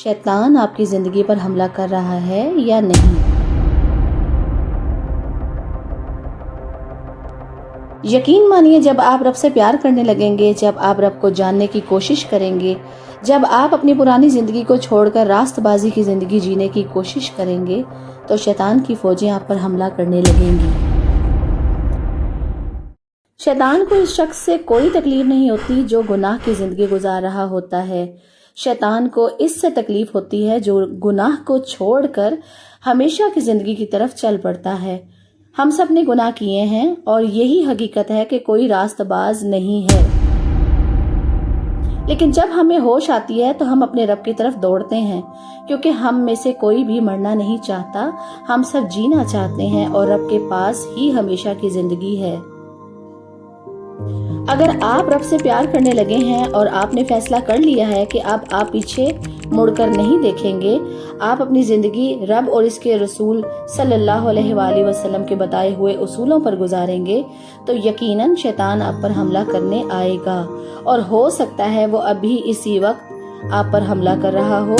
शैतान आपकी ज़िंदगी पर हमला कर रहा है या नहीं। यकीन मानिए, जब आप रब से प्यार करने लगेंगे, जब आप रब को जानने की कोशिश करेंगे, जब आप अपनी पुरानी ज़िंदगी को छोड़कर रास्तबाजी की ज़िंदगी जीने की कोशिश करेंगे, तो शैतान की फ़ौजें आप पर हमला करने लगेंगी। शैतान को इस शख्स से कोई तकलीफ नहीं होती जो गुनाह की ज़िंदगी गुजार रहा होता है। शैतान को इससे तकलीफ होती है जो गुनाह को छोड़कर हमेशा की ज़िंदगी की तरफ चल पड़ता है। हम सब ने गुनाह किए हैं और यही हकीकत है कि कोई रास्तबाज नहीं है। लेकिन जब हमें होश आती है तो हम अपने रब की तरफ दौड़ते हैं, क्योंकि हम में से कोई भी मरना नहीं चाहता, हम सब जीना चाहते हैं और रब के पास ही हमेशा की जिंदगी है। अगर आप रब से प्यार करने लगे हैं और आपने फैसला कर लिया है कि अब आप पीछे मुड़कर नहीं देखेंगे, आप अपनी जिंदगी रब और इसके रसूल सल्लल्लाहु अलैहि वसल्लम के बताए हुए उसूलों पर गुजारेंगे, तो यकीनन शैतान आप पर हमला करने आएगा और हो सकता है वो अभी इसी वक्त आप पर हमला कर रहा हो।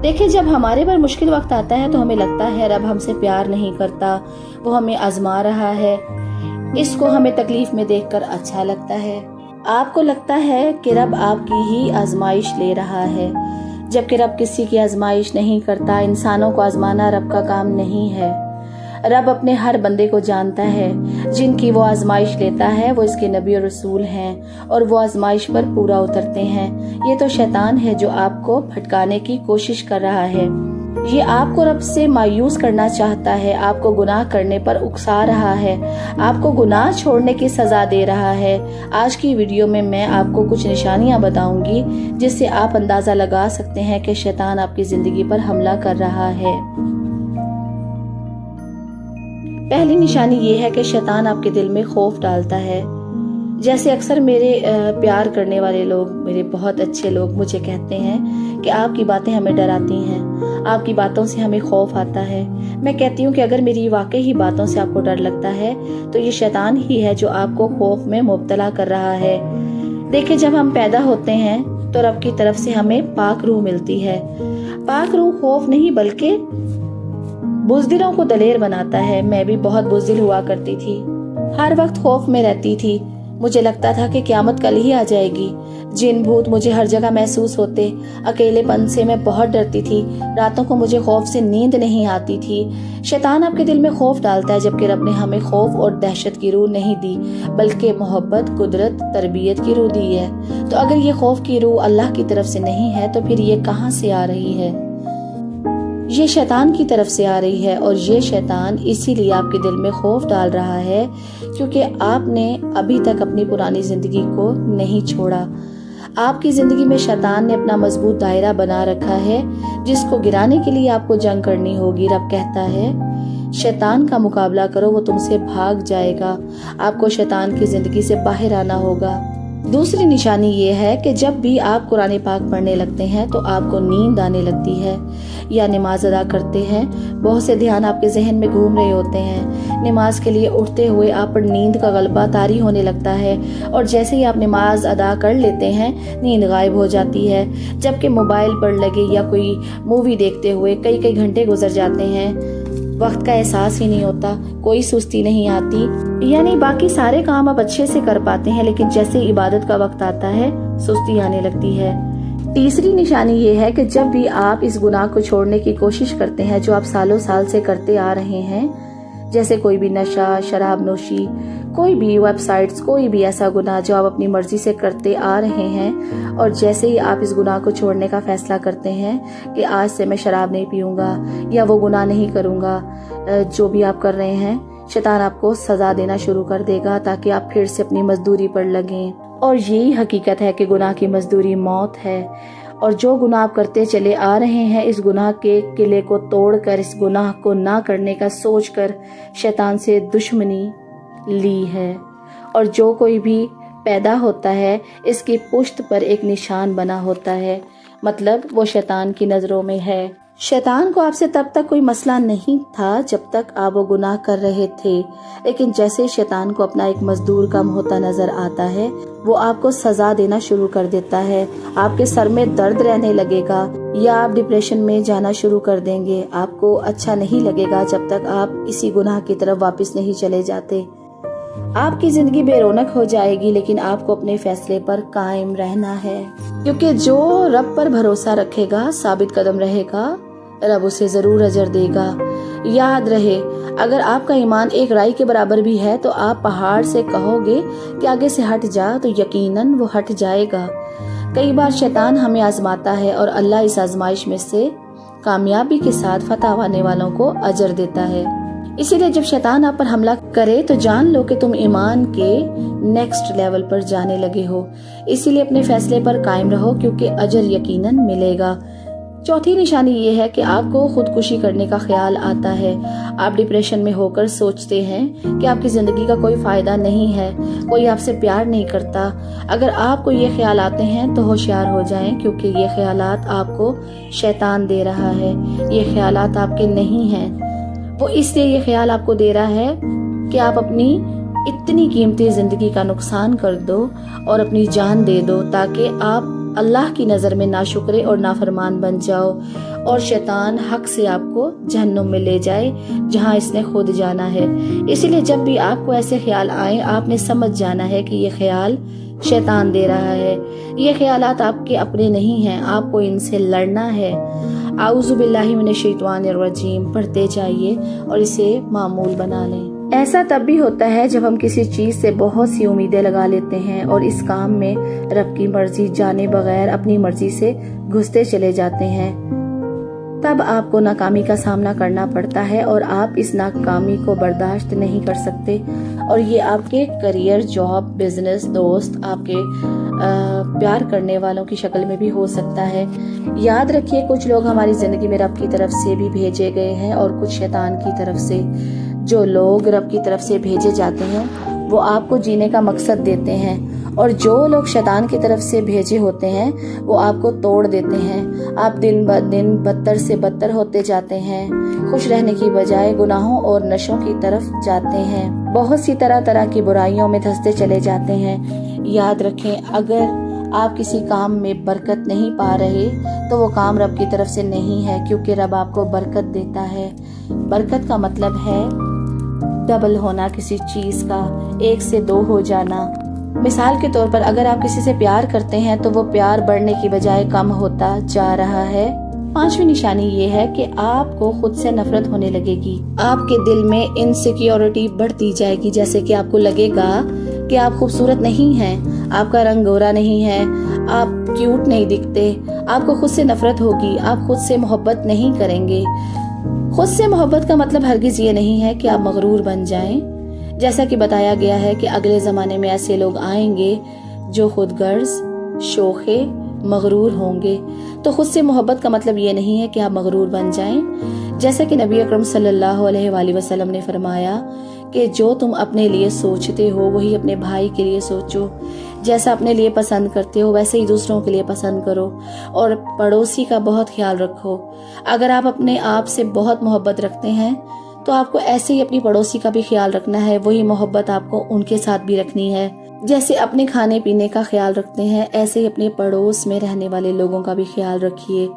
देखिए, जब हमारे पर मुश्किल वक्त आता है तो हमें लगता है रब हमसे प्यार नहीं करता, वो हमें आजमा रहा है। इसको हमें तकलीफ में देखकर अच्छा लगता है। आपको लगता है कि रब आपकी ही आजमाइश ले रहा है, जबकि रब किसी की आजमाइश नहीं करता। इंसानों को आजमाना रब का काम नहीं है। रब अपने हर बंदे को जानता है। जिनकी वो आजमाइश लेता है वो इसके नबी और रसूल हैं और वो आजमाइश पर पूरा उतरते हैं। ये तो शैतान है जो आपको भटकाने की कोशिश कर रहा है। ये आपको रब से मायूस करना चाहता है, आपको गुनाह करने पर उकसा रहा है, आपको गुनाह छोड़ने की सजा दे रहा है। आज की वीडियो में मैं आपको कुछ निशानियां बताऊंगी जिससे आप अंदाजा लगा सकते हैं कि शैतान आपकी जिंदगी पर हमला कर रहा है। पहली निशानी ये है कि शैतान आपके दिल में खौफ डालता है। जैसे अक्सर मेरे प्यार करने वाले लोग, मेरे बहुत अच्छे लोग मुझे कहते हैं कि आपकी बातें हमें डराती हैं, आपकी बातों से हमें खौफ आता है। मैं कहती हूँ कि अगर मेरी वाकई ही बातों से आपको डर लगता है तो ये शैतान ही है जो आपको खौफ में मुब्तला कर रहा है। देखिए, जब हम पैदा होते हैं तो रब की तरफ से हमें पाक रूह मिलती है। पाक रूह खौफ नहीं बल्कि बुज़दिलों को दलेर बनाता है। मैं भी बहुत बुज़दिल हुआ करती थी, हर वक्त खौफ में रहती थी। मुझे लगता था कि क़यामत कल ही आ जाएगी। जिन भूत मुझे हर जगह महसूस होते। अकेलेपन से मैं बहुत डरती थी। रातों को मुझे खौफ से नींद नहीं आती थी। शैतान आपके दिल में खौफ डालता है, जबकि रब ने हमें खौफ और दहशत की रूह नहीं दी, बल्कि मोहब्बत, कुदरत, तरबियत की रूह दी है। तो अगर ये खौफ की रूह अल्लाह की तरफ से नहीं है तो फिर ये कहाँ से आ रही है? ये शैतान की तरफ से आ रही है। और ये शैतान इसीलिए आपके दिल में खौफ डाल रहा है क्योंकि आपने अभी तक अपनी पुरानी जिंदगी को नहीं छोड़ा। आपकी जिंदगी में शैतान ने अपना मजबूत दायरा बना रखा है जिसको गिराने के लिए आपको जंग करनी होगी। रब कहता है शैतान का मुकाबला करो, वो तुमसे भाग जाएगा। आपको शैतान की जिंदगी से बाहर आना होगा। दूसरी निशानी ये है कि जब भी आप कुरान पाक पढ़ने लगते हैं तो आपको नींद आने लगती है, या नमाज अदा करते हैं, बहुत से ध्यान आपके जहन में घूम रहे होते हैं। नमाज के लिए उठते हुए आप पर नींद का गलबा तारी होने लगता है और जैसे ही आप नमाज अदा कर लेते हैं नींद गायब हो जाती है। जबकि मोबाइल पर लगे या कोई मूवी देखते हुए कई कई घंटे गुजर जाते हैं, वक्त का एहसास ही नहीं होता, कोई सुस्ती नहीं आती, यानी बाकी सारे काम आप अच्छे से कर पाते हैं, लेकिन जैसे इबादत का वक्त आता है सुस्ती आने लगती है। तीसरी निशानी ये है कि जब भी आप इस गुनाह को छोड़ने की कोशिश करते हैं जो आप सालों साल से करते आ रहे हैं, जैसे कोई भी नशा, शराब नोशी, कोई भी वेबसाइट्स, कोई भी ऐसा गुनाह जो आप अपनी मर्जी से करते आ रहे हैं, और जैसे ही आप इस गुनाह को छोड़ने का फैसला करते हैं कि आज से मैं शराब नहीं पीऊंगा या वो गुनाह नहीं करूंगा जो भी आप कर रहे हैं, शैतान आपको सजा देना शुरू कर देगा ताकि आप फिर से अपनी मजदूरी पर लगें। और यही हकीकत है कि गुनाह की मजदूरी मौत है। और जो गुनाह आप करते चले आ रहे हैं, इस गुनाह के किले को तोड़कर, इस गुनाह को ना करने का सोचकर शैतान से दुश्मनी ली है। और जो कोई भी पैदा होता है इसकी पुश्त पर एक निशान बना होता है, मतलब वो शैतान की नजरों में है। शैतान को आपसे तब तक कोई मसला नहीं था जब तक आप वो गुनाह कर रहे थे, लेकिन जैसे शैतान को अपना एक मजदूर कम होता नजर आता है, वो आपको सजा देना शुरू कर देता है। आपके सर में दर्द रहने लगेगा या आप डिप्रेशन में जाना शुरू कर देंगे। आपको अच्छा नहीं लगेगा जब तक आप इसी गुनाह की तरफ वापस नहीं चले जाते। आपकी जिंदगी बेरौनक हो जाएगी, लेकिन आपको अपने फैसले पर कायम रहना है, क्योंकि जो रब पर भरोसा रखेगा, साबित कदम रहेगा, रब उसे जरूर अजर देगा। याद रहे, अगर आपका ईमान एक राई के बराबर भी है तो आप पहाड़ से कहोगे कि आगे से हट जा, तो यकीनन वो हट जाएगा। कई बार शैतान हमें आजमाता है और अल्लाह इस आजमाइश में से कामयाबी के साथ फतह पाने वालों को अजर देता है। इसीलिए जब शैतान आप पर हमला करे तो जान लो कि तुम ईमान के नेक्स्ट लेवल पर जाने लगे हो। इसीलिए अपने फैसले पर कायम रहो, क्योंकि अजर यकीनन मिलेगा। चौथी निशानी ये है कि आपको खुदकुशी करने का ख्याल आता है। आप डिप्रेशन में होकर सोचते हैं कि आपकी जिंदगी का कोई फायदा नहीं है, कोई आपसे प्यार नहीं करता। अगर आपको ये ख्याल आते हैं तो होशियार हो जाएं, क्योंकि ये ख्यालात आपको शैतान दे रहा है। ये ख्यालात आपके नहीं हैं। वो इसलिए ये ख्याल आपको दे रहा है कि आप अपनी इतनी कीमती जिंदगी का नुकसान कर दो और अपनी जान दे दो, ताकि आप अल्लाह की नज़र में नाशुक्रे और नाफरमान बन जाओ और शैतान हक से आपको जहन्नुम में ले जाए, जहां इसने खुद जाना है। इसीलिए जब भी आपको ऐसे ख्याल आए, आपने समझ जाना है कि ये ख्याल शैतान दे रहा है। ये ख्यालात आपके अपने नहीं हैं, आपको इनसे लड़ना है। आऊज़ु बिल्लाहि मिनश शैतानिर रजीम पढ़ते जाइए और इसे मामूल बना लें। ऐसा तब भी होता है जब हम किसी चीज से बहुत सी उम्मीदें लगा लेते हैं और इस काम में रब की मर्जी जाने बगैर अपनी मर्जी से घुसते चले जाते हैं। तब आपको नाकामी का सामना करना पड़ता है और आप इस नाकामी को बर्दाश्त नहीं कर सकते, और ये आपके करियर, जॉब, बिजनेस, दोस्त, आपके प्यार करने वालों की शक्ल में भी हो सकता है। याद रखिए, कुछ लोग हमारी जिंदगी में रब की तरफ से भी भेजे गए हैं और कुछ शैतान की तरफ से। जो लोग रब की तरफ से भेजे जाते हैं वो आपको जीने का मकसद देते हैं, और जो लोग शैतान की तरफ से भेजे होते हैं वो आपको तोड़ देते हैं। आप दिन ब दिन बदतर से बदतर होते जाते हैं, खुश रहने की बजाय गुनाहों और नशों की तरफ जाते हैं, बहुत सी तरह तरह की बुराइयों में धंसते चले जाते हैं। याद रखें, अगर आप किसी काम में बरकत नहीं पा रहे तो वो काम रब की तरफ से नहीं है, क्योंकि रब आपको बरकत देता है। बरकत का मतलब है डबल होना किसी चीज का, 1 से 2 हो जाना। मिसाल के तौर पर, अगर आप किसी से प्यार करते हैं तो वो प्यार बढ़ने की बजाय कम होता जा रहा है। 5वीं निशानी ये है कि आपको खुद से नफरत होने लगेगी। आपके दिल में इनसिक्योरिटी बढ़ती जाएगी, जैसे कि आपको लगेगा कि आप खूबसूरत नहीं हैं, आपका रंग गोरा नहीं है, आप क्यूट नहीं दिखते। आपको खुद से नफरत होगी, आप खुद से मोहब्बत नहीं करेंगे। खुद से मोहब्बत का मतलब हरगिज ये नहीं है कि आप मगरूर बन जाएं। जैसा कि बताया गया है कि अगले ज़माने में ऐसे लोग आएंगे जो खुदगर्ज, शोखे, मगरूर होंगे। तो खुद से मोहब्बत का मतलब ये नहीं है कि आप मगरूर बन जाएं। जैसा कि नबी अकरम सल्लल्लाहु अलैहि वसल्लम ने फरमाया कि जो तुम अपने लिए सोचते हो वही अपने भाई के लिए सोचो। जैसा अपने लिए पसंद करते हो वैसे ही दूसरों के लिए पसंद करो, और पड़ोसी का बहुत ख्याल रखो। अगर आप अपने आप से बहुत मोहब्बत रखते हैं तो आपको ऐसे ही अपनी पड़ोसी का भी ख्याल रखना है। वही मोहब्बत आपको उनके साथ भी रखनी है। जैसे अपने खाने पीने का ख्याल रखते हैं, ऐसे ही अपने पड़ोस में रहने वाले लोगों का भी ख्याल रखिए।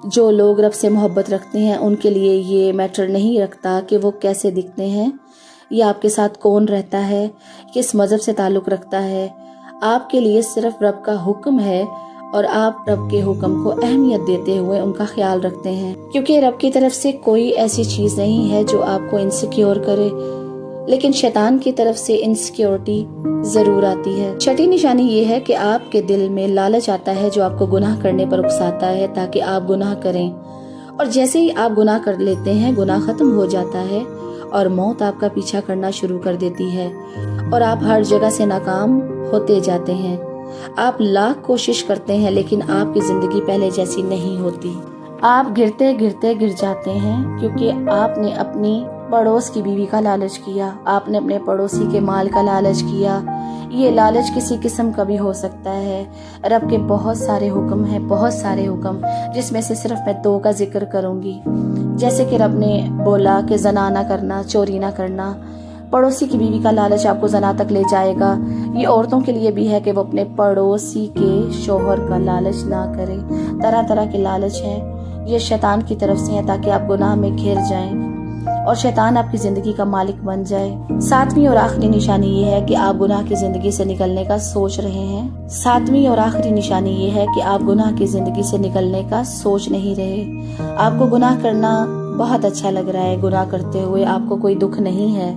जो लोग रब से मोहब्बत रखते हैं उनके लिए ये मैटर नहीं रखता कि वो कैसे दिखते हैं या आपके साथ कौन रहता है, किस मजहब से ताल्लुक रखता है। आपके लिए सिर्फ रब का हुक्म है और आप रब के हुक्म को अहमियत देते हुए उनका ख्याल रखते हैं, क्योंकि रब की तरफ से कोई ऐसी चीज नहीं है जो आपको इनसिक्योर करे, लेकिन शैतान की तरफ से इनसिक्योरिटी जरूर आती है। छठी निशानी ये है कि आपके दिल में लालच आता है जो आपको गुनाह करने पर उकसाता है ताकि आप गुनाह करें, और जैसे ही आप गुनाह कर लेते हैं गुनाह खत्म हो जाता है और मौत आपका पीछा करना शुरू कर देती है और आप हर जगह से नाकाम होते जाते हैं। आप लाख कोशिश करते हैं लेकिन आपकी जिंदगी पहले जैसी नहीं होती। आप गिरते गिरते गिर जाते हैं क्योंकि आपने अपनी पड़ोस की बीवी का लालच किया, आपने अपने पड़ोसी के माल का लालच किया। ये लालच किसी किस्म का भी हो सकता है। रब के बहुत सारे हुक्म हैं, बहुत सारे हुक्म, जिसमें से सिर्फ मैं 2 का जिक्र करूंगी। जैसे कि रब ने बोला कि ज़ना ना करना, चोरी ना करना। पड़ोसी की बीवी का लालच आपको ज़ना तक ले जाएगा। ये औरतों के लिए भी है कि वो अपने पड़ोसी के शोहर का लालच ना करें। तरह तरह के लालच हैं, ये शैतान की तरफ से है ताकि आप गुनाह में घिर जाएं और शैतान आपकी जिंदगी का मालिक बन जाए। 7वीं और आखिरी निशानी ये है कि आप गुनाह की जिंदगी से निकलने का सोच रहे हैं। 7वीं और आखिरी निशानी ये है कि आप गुनाह की जिंदगी से निकलने का सोच नहीं रहे। आपको गुनाह करना बहुत अच्छा लग रहा है, गुनाह करते हुए आपको कोई दुख नहीं है।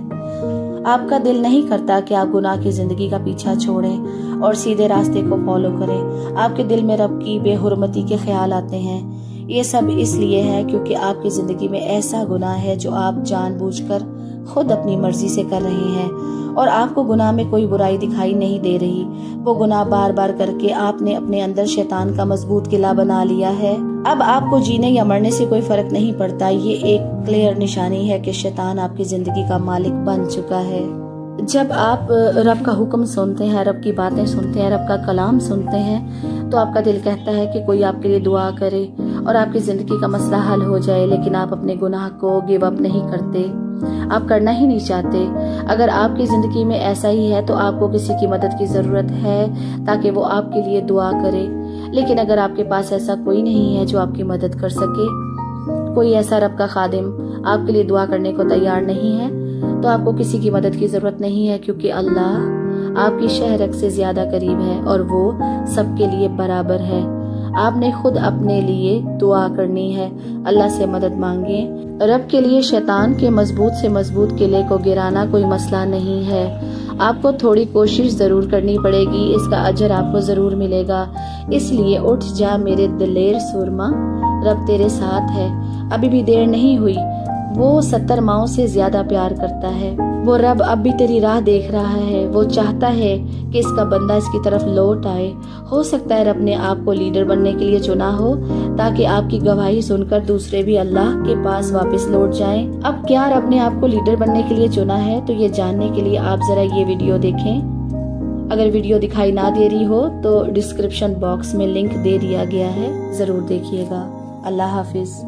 आपका दिल नहीं करता कि आप गुनाह की जिंदगी का पीछा छोड़ें और सीधे रास्ते को फॉलो करें। आपके दिल में रब की बेहुरमती के ख्याल आते हैं। ये सब इसलिए है क्योंकि आपकी जिंदगी में ऐसा गुनाह है जो आप जानबूझकर खुद अपनी मर्जी से कर रहे हैं और आपको गुनाह में कोई बुराई दिखाई नहीं दे रही। वो गुनाह बार बार करके आपने अपने अंदर शैतान का मजबूत किला बना लिया है। अब आपको जीने या मरने से कोई फर्क नहीं पड़ता। ये एक क्लियर निशानी है कि शैतान आपकी जिंदगी का मालिक बन चुका है। जब आप रब का हुक्म सुनते हैं, रब की बातें सुनते हैं, रब का कलाम सुनते हैं, तो आपका दिल कहता है कि कोई आपके लिए दुआ करे और आपकी जिंदगी का मसला हल हो जाए, लेकिन आप अपने गुनाह को गिव अप नहीं करते, आप करना ही नहीं चाहते। अगर आपकी जिंदगी में ऐसा ही है तो आपको किसी की मदद की जरूरत है ताकि वो आपके लिए दुआ करे। लेकिन अगर आपके पास ऐसा कोई नहीं है जो आपकी मदद कर सके, कोई ऐसा रब का खादिम आपके लिए दुआ करने को तैयार नहीं है, तो आपको किसी की मदद की जरूरत नहीं है, क्योंकि अल्लाह आपकी शहरक से ज्यादा करीब है और वो सबके लिए बराबर है। आपने खुद अपने लिए दुआ करनी है, अल्लाह से मदद मांगे। रब के लिए शैतान के मजबूत से मजबूत किले को गिराना कोई मसला नहीं है। आपको थोड़ी कोशिश जरूर करनी पड़ेगी, इसका अजर आपको जरूर मिलेगा। इसलिए उठ जा मेरे दिलेर सुरमा, रब तेरे साथ है। अभी भी देर नहीं हुई। वो 70 माओं से ज्यादा प्यार करता है। वो रब अब भी तेरी राह देख रहा है। वो चाहता है कि इसका बंदा इसकी तरफ लौट आए। हो सकता है रब ने आपको लीडर बनने के लिए चुना हो ताकि आपकी गवाही सुनकर दूसरे भी अल्लाह के पास वापस लौट जाएं। अब क्या रब ने आपको लीडर बनने के लिए चुना है, तो ये जानने के लिए आप जरा ये वीडियो देखें। अगर वीडियो दिखाई ना दे रही हो तो डिस्क्रिप्शन बॉक्स में लिंक दे दिया गया है, जरूर देखिएगा। अल्लाह हाफिज।